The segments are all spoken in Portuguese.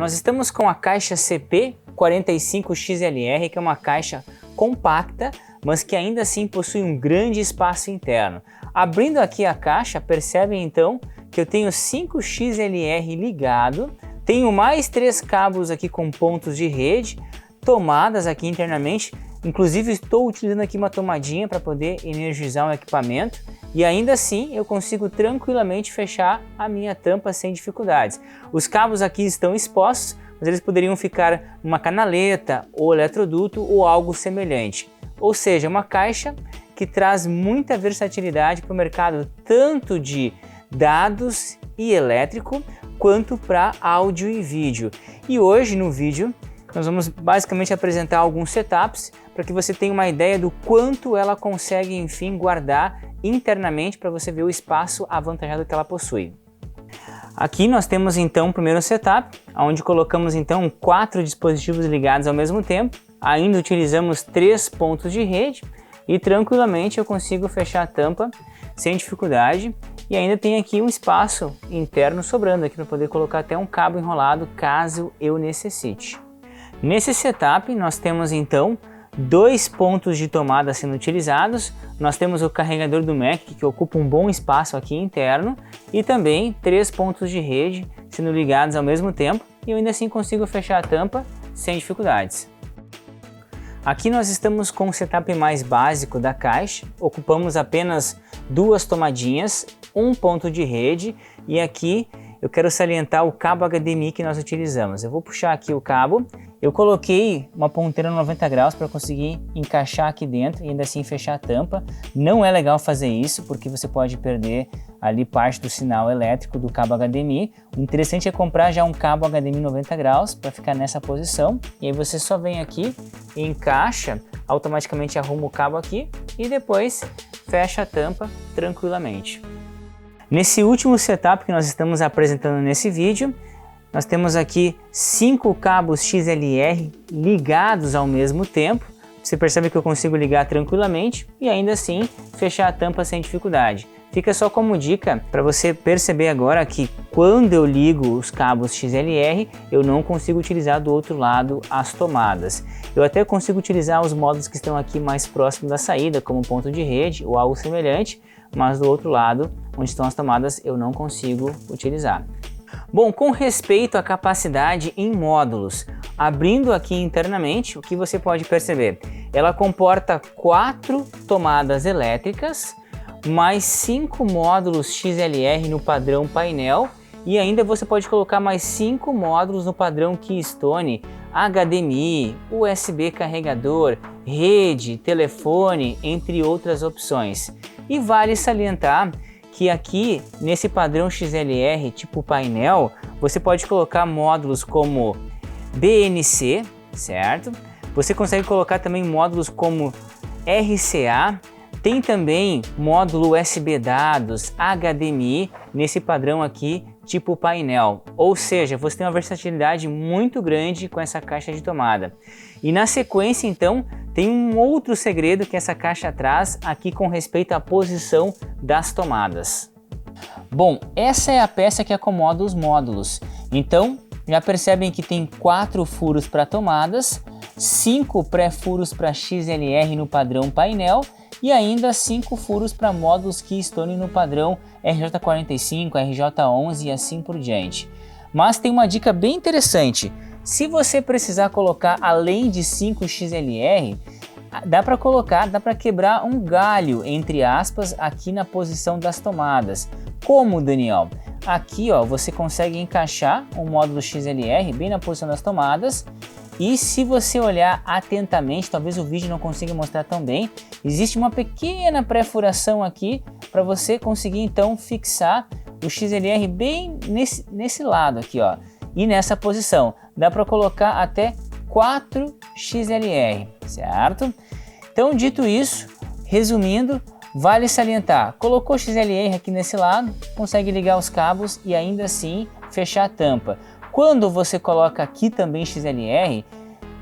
nós estamos com a caixa CP45XLR, que é uma caixa compacta, mas que ainda assim possui um grande espaço interno. Abrindo aqui a caixa, percebem então que eu tenho 5XLR ligado, tenho mais 3 cabos aqui com pontos de rede, tomadas aqui internamente, inclusive estou utilizando aqui uma tomadinha para poder energizar o equipamento e ainda assim eu consigo tranquilamente fechar a minha tampa sem dificuldades. Os cabos aqui estão expostos, mas eles poderiam ficar numa canaleta ou eletroduto ou algo semelhante. Ou seja, uma caixa que traz muita versatilidade para o mercado tanto de dados e elétrico quanto para áudio e vídeo. E hoje no vídeo nós vamos basicamente apresentar alguns setups para que você tenha uma ideia do quanto ela consegue, enfim, guardar internamente para você ver o espaço avantajado que ela possui. Aqui nós temos então o primeiro setup, onde colocamos então 4 dispositivos ligados ao mesmo tempo, ainda utilizamos 3 pontos de rede e tranquilamente eu consigo fechar a tampa sem dificuldade e ainda tem aqui um espaço interno sobrando aqui para poder colocar até um cabo enrolado caso eu necessite. Nesse setup nós temos então 2 pontos de tomada sendo utilizados, nós temos o carregador do Mac que ocupa um bom espaço aqui interno e também 3 pontos de rede sendo ligados ao mesmo tempo e eu ainda assim consigo fechar a tampa sem dificuldades. Aqui nós estamos com o setup mais básico da caixa, ocupamos apenas 2 tomadinhas, um ponto de rede e aqui eu quero salientar o cabo HDMI que nós utilizamos. Eu vou puxar aqui o cabo, eu coloquei uma ponteira 90 graus para conseguir encaixar aqui dentro e ainda assim fechar a tampa. Não é legal fazer isso porque você pode perder ali parte do sinal elétrico do cabo HDMI. O interessante é comprar já um cabo HDMI 90 graus para ficar nessa posição. E aí você só vem aqui, encaixa, automaticamente arruma o cabo aqui e depois fecha a tampa tranquilamente. Nesse último setup que nós estamos apresentando nesse vídeo, nós temos aqui 5 cabos XLR ligados ao mesmo tempo. Você percebe que eu consigo ligar tranquilamente e ainda assim fechar a tampa sem dificuldade. Fica só como dica para você perceber agora que quando eu ligo os cabos XLR, eu não consigo utilizar do outro lado as tomadas. Eu até consigo utilizar os módulos que estão aqui mais próximos da saída, como ponto de rede ou algo semelhante, mas do outro lado, onde estão as tomadas, eu não consigo utilizar. Bom, com respeito à capacidade em módulos, abrindo aqui internamente, o que você pode perceber? Ela comporta 4 tomadas elétricas, mais 5 módulos XLR no padrão painel e ainda você pode colocar mais 5 módulos no padrão Keystone, HDMI, USB carregador, rede, telefone, entre outras opções. E vale salientar que aqui nesse padrão XLR tipo painel, você pode colocar módulos como BNC, certo? Você consegue colocar também módulos como RCA, tem também módulo USB dados, HDMI nesse padrão aqui tipo painel, ou seja, você tem uma versatilidade muito grande com essa caixa de tomada. E na sequência então tem um outro segredo que essa caixa traz aqui com respeito à posição das tomadas. Bom, essa é a peça que acomoda os módulos, então já percebem que tem 4 furos para tomadas, 5 pré-furos para XLR no padrão painel e ainda 5 furos para módulos Keystone no padrão RJ45, RJ11 e assim por diante. Mas tem uma dica bem interessante, se você precisar colocar além de 5 XLR, dá para quebrar um galho, entre aspas, aqui na posição das tomadas. Como, Daniel? Aqui ó, você consegue encaixar um módulo XLR bem na posição das tomadas e se você olhar atentamente, talvez o vídeo não consiga mostrar tão bem, existe uma pequena perfuração aqui para você conseguir então fixar o XLR bem nesse lado aqui ó, e nessa posição. Dá para colocar até 4 XLR, certo? Então dito isso, resumindo, vale salientar, colocou XLR aqui nesse lado, consegue ligar os cabos e ainda assim fechar a tampa. Quando você coloca aqui também XLR,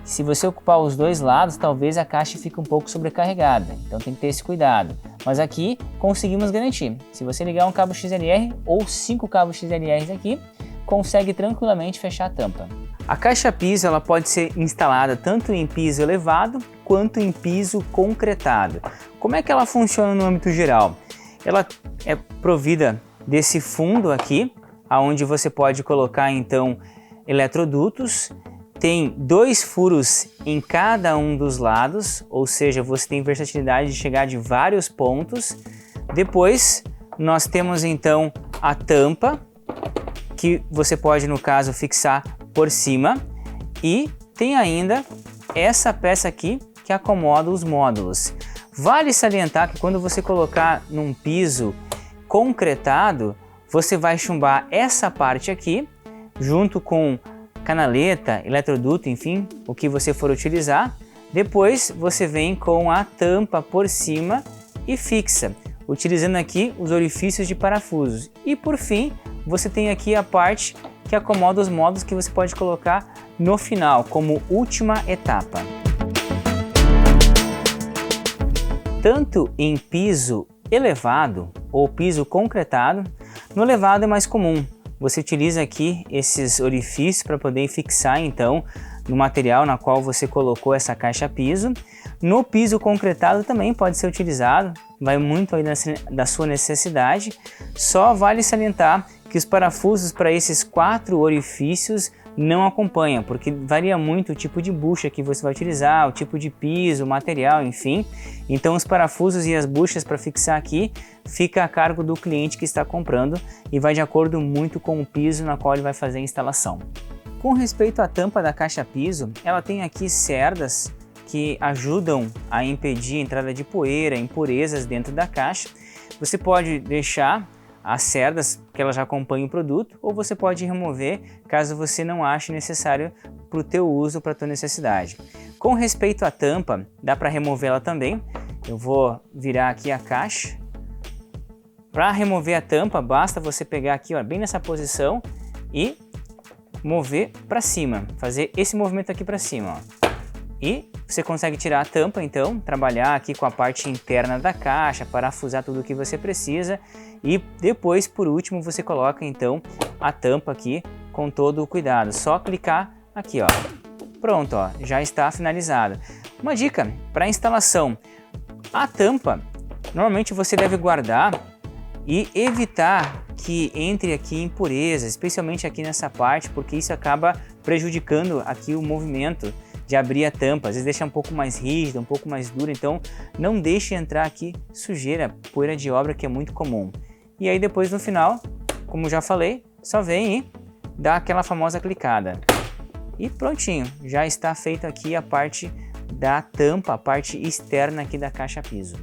se você ocupar os dois lados, talvez a caixa fique um pouco sobrecarregada, então tem que ter esse cuidado. Mas aqui conseguimos garantir, se você ligar um cabo XLR ou 5 cabos XLR aqui, consegue tranquilamente fechar a tampa. A caixa piso ela pode ser instalada tanto em piso elevado quanto em piso concretado. Como é que ela funciona no âmbito geral? Ela é provida desse fundo aqui, onde você pode colocar então eletrodutos. Tem 2 furos em cada um dos lados, ou seja, você tem versatilidade de chegar de vários pontos. Depois nós temos então a tampa, que você pode no caso fixar por cima, e tem ainda essa peça aqui que acomoda os módulos. Vale salientar que quando você colocar num piso concretado, você vai chumbar essa parte aqui, junto com canaleta, eletroduto, enfim, o que você for utilizar. Depois você vem com a tampa por cima e fixa, utilizando aqui os orifícios de parafusos. E por fim, você tem aqui a parte que acomoda os módulos que você pode colocar no final, como última etapa. Tanto em piso elevado ou piso concretado, no elevado é mais comum. Você utiliza aqui esses orifícios para poder fixar então no material na qual você colocou essa caixa piso. No piso concretado também pode ser utilizado, vai muito aí da sua necessidade. Só vale salientar que os parafusos para esses 4 orifícios não acompanham, porque varia muito o tipo de bucha que você vai utilizar, o tipo de piso, o material, enfim. Então os parafusos e as buchas para fixar aqui fica a cargo do cliente que está comprando e vai de acordo muito com o piso na qual ele vai fazer a instalação. Com respeito à tampa da caixa piso, ela tem aqui cerdas que ajudam a impedir a entrada de poeira, impurezas dentro da caixa. Você pode deixar as cerdas que ela já acompanha o produto, ou você pode remover caso você não ache necessário para o teu uso, para a tua necessidade. Com respeito à tampa, dá para removê-la também. Eu vou virar aqui a caixa. Para remover a tampa, basta você pegar aqui, ó, bem nessa posição e mover para cima, fazer esse movimento aqui para cima, ó. E você consegue tirar a tampa, então, trabalhar aqui com a parte interna da caixa, parafusar tudo o que você precisa e depois, por último, você coloca então a tampa aqui com todo o cuidado. Só clicar aqui, ó. Pronto, ó, já está finalizado. Uma dica para instalação: a tampa, normalmente você deve guardar e evitar que entre aqui impurezas, especialmente aqui nessa parte, porque isso acaba prejudicando aqui o movimento de abrir a tampa, às vezes deixa um pouco mais rígida, um pouco mais dura, então não deixe entrar aqui sujeira, poeira de obra, que é muito comum. E aí depois no final, como já falei, só vem e dá aquela famosa clicada. E prontinho, já está feito aqui a parte da tampa, a parte externa aqui da caixa piso.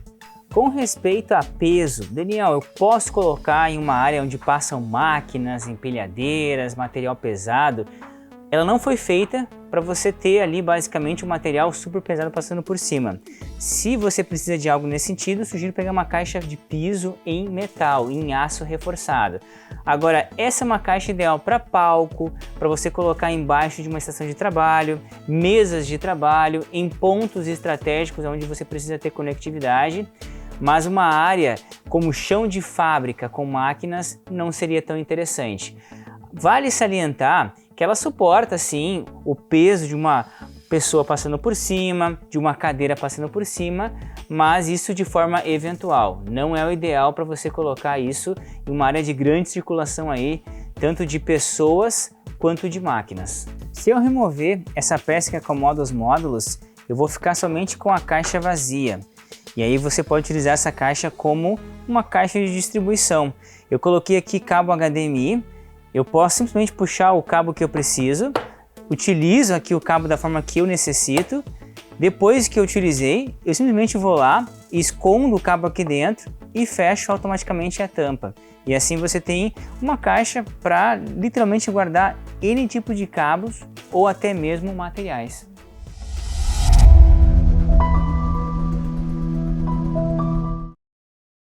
Com respeito a peso, Daniel, eu posso colocar em uma área onde passam máquinas, empilhadeiras, material pesado? Ela não foi feita para você ter ali basicamente um material super pesado passando por cima. Se você precisa de algo nesse sentido, sugiro pegar uma caixa de piso em metal, em aço reforçado. Agora, essa é uma caixa ideal para palco, para você colocar embaixo de uma estação de trabalho, mesas de trabalho, em pontos estratégicos onde você precisa ter conectividade. Mas uma área como chão de fábrica com máquinas não seria tão interessante. Vale salientar que ela suporta sim o peso de uma pessoa passando por cima, de uma cadeira passando por cima, mas isso de forma eventual. Não é o ideal para você colocar isso em uma área de grande circulação aí, tanto de pessoas quanto de máquinas. Se eu remover essa peça que acomoda os módulos, eu vou ficar somente com a caixa vazia. E aí você pode utilizar essa caixa como uma caixa de distribuição. Eu coloquei aqui cabo HDMI, eu posso simplesmente puxar o cabo que eu preciso, utilizo aqui o cabo da forma que eu necessito. Depois que eu utilizei, eu simplesmente vou lá, escondo o cabo aqui dentro e fecho automaticamente a tampa. E assim você tem uma caixa para literalmente guardar N tipo de cabos ou até mesmo materiais.